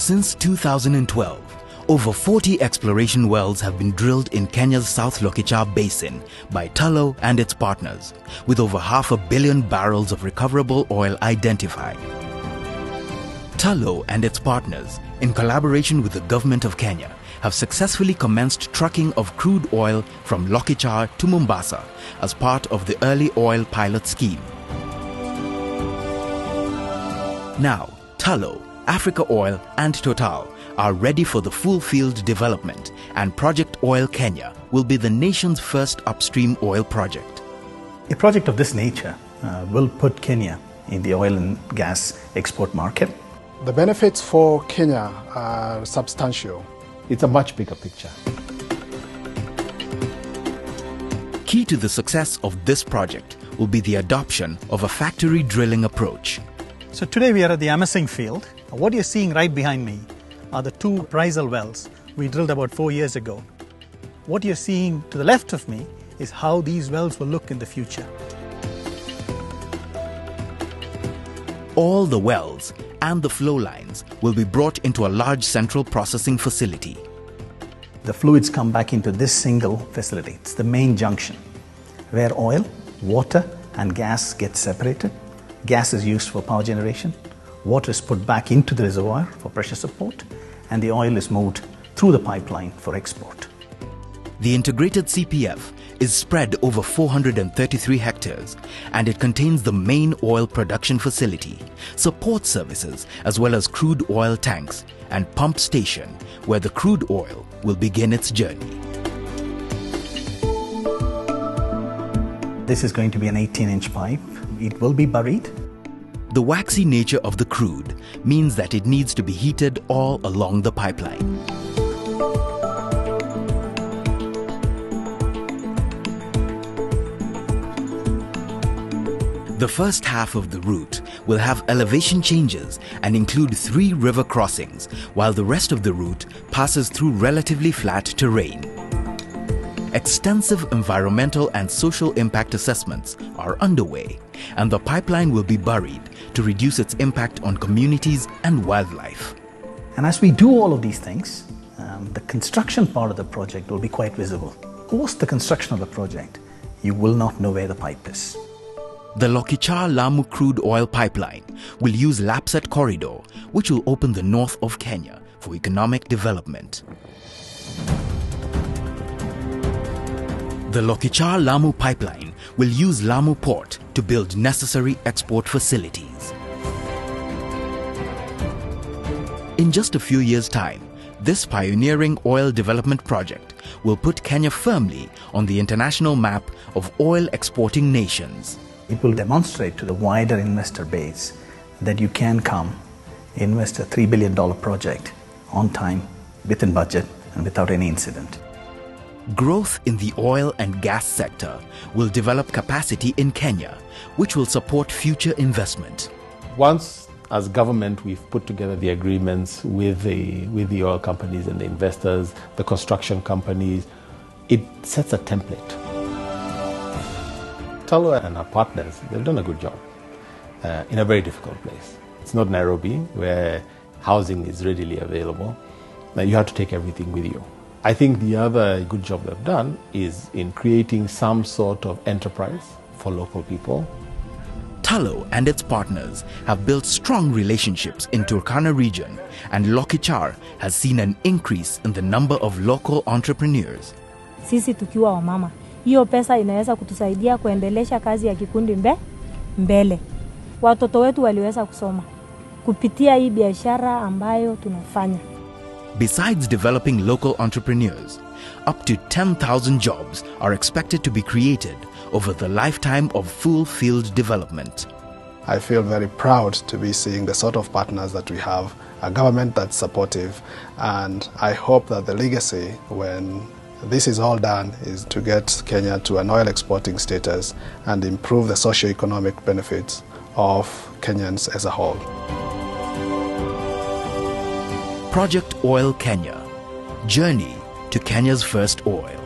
Since 2012, over 40 exploration wells have been drilled in Kenya's South Lokichar Basin by Tullow and its partners, with over 500 million barrels of recoverable oil identified. Tullow and its partners, in collaboration with the government of Kenya, have successfully commenced trucking of crude oil from Lokichar to Mombasa as part of the Early Oil Pilot Scheme. Now, Tullow, Africa Oil and Total are ready for the full field development, and Project Oil Kenya will be the nation's first upstream oil project. A project of this nature will put Kenya in the oil and gas export market. The benefits for Kenya are substantial. It's a much bigger picture. Key to the success of this project will be the adoption of a factory drilling approach. So today we are at the Amasing field. What you're seeing right behind me are the two appraisal wells we drilled about 4 years ago. What you're seeing to the left of me is how these wells will look in the future. All the wells and the flow lines will be brought into a large central processing facility. The fluids come back into this single facility. It's the main junction where oil, water and gas get separated. Gas is used for power generation. Water is put back into the reservoir for pressure support, and the oil is moved through the pipeline for export. The integrated CPF is spread over 433 hectares, and it contains the main oil production facility, support services as well as crude oil tanks, and pump station where the crude oil will begin its journey. This is going to be an 18-inch pipe. It will be buried. The waxy nature of the crude means that it needs to be heated all along the pipeline. The first half of the route will have elevation changes and include 3 river crossings, while the rest of the route passes through relatively flat terrain. Extensive environmental and social impact assessments are underway, and the pipeline will be buried to reduce its impact on communities and wildlife. And as we do all of these things, the construction part of the project will be quite visible. Post the construction of the project, you will not know where the pipe is. The Lokichar-Lamu crude oil pipeline will use Lapsset Corridor, which will open the north of Kenya for economic development. The Lokichar-Lamu pipeline will use Lamu Port to build necessary export facilities. In just a few years' time, this pioneering oil development project will put Kenya firmly on the international map of oil exporting nations. It will demonstrate to the wider investor base that you can come, invest a $3 billion project on time, within budget, and without any incident. Growth in the oil and gas sector will develop capacity in Kenya, which will support future investment. Once, as government, we've put together the agreements with the oil companies and the investors, the construction companies, it sets a template. Tullow and our partners, they've done a good job in a very difficult place. It's not Nairobi, where housing is readily available. Now you have to take everything with you. I think the other good job they've done is in creating some sort of enterprise for local people. Tullow and its partners have built strong relationships in Turkana region, and Lokichar has seen an increase in the number of local entrepreneurs. Sisi tukiwa wamama, hiyo pesa inaweza kutusaidia kuendelesha kazi ya kikundi mbele. Watoto wetu waliweza kusoma kupitia hii biashara ambayo tunafanya. Besides developing local entrepreneurs, up to 10,000 jobs are expected to be created over the lifetime of full field development. I feel very proud to be seeing the sort of partners that we have, a government that's supportive, and I hope that the legacy, when this is all done, is to get Kenya to an oil exporting status and improve the socio-economic benefits of Kenyans as a whole. Project Oil Kenya, journey to Kenya's first oil.